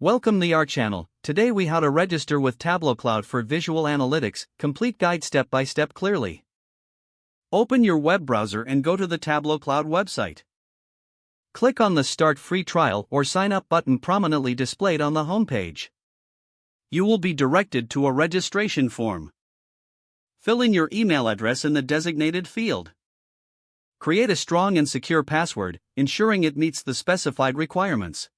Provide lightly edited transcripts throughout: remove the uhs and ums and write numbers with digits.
Welcome to our channel. Today we how to register with Tableau Cloud for visual analytics, complete guide step by step clearly. Open your web browser and go to the Tableau Cloud website. Click on the Start Free Trial or Sign Up button prominently displayed on the homepage. You will be directed to a registration form. Fill in your email address in the designated field. Create a strong and secure password, ensuring it meets the specified requirements.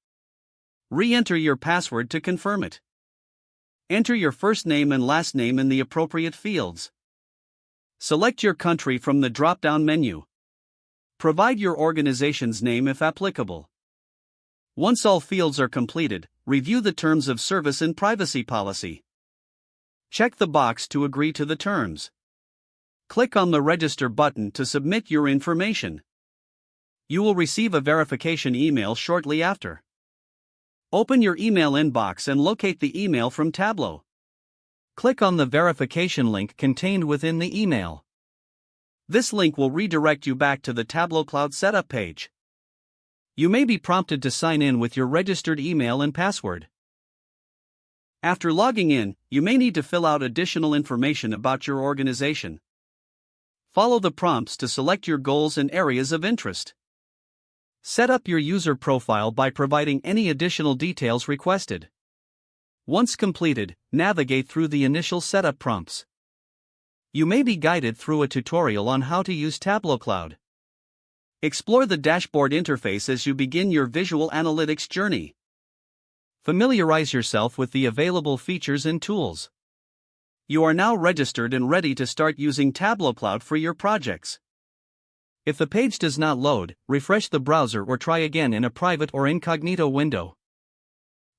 Re-enter your password to confirm it. Enter your first name and last name in the appropriate fields. Select your country from the drop-down menu. Provide your organization's name if applicable. Once all fields are completed, review the terms of service and privacy policy. Check the box to agree to the terms. Click on the Register button to submit your information. You will receive a verification email shortly after. Open your email inbox and locate the email from Tableau. Click on the verification link contained within the email. This link will redirect you back to the Tableau Cloud setup page. You may be prompted to sign in with your registered email and password. After logging in, you may need to fill out additional information about your organization. Follow the prompts to select your goals and areas of interest. Set up your user profile by providing any additional details requested. Once completed, navigate through the initial setup prompts. You may be guided through a tutorial on how to use Tableau Cloud. Explore the dashboard interface as you begin your visual analytics journey. Familiarize yourself with the available features and tools. You are now registered and ready to start using Tableau Cloud for your projects. If the page does not load, refresh the browser or try again in a private or incognito window.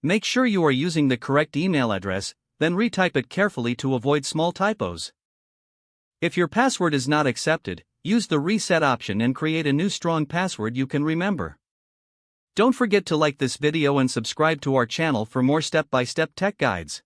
Make sure you are using the correct email address, then retype it carefully to avoid small typos. If your password is not accepted, use the reset option and create a new strong password you can remember. Don't forget to like this video and subscribe to our channel for more step-by-step tech guides.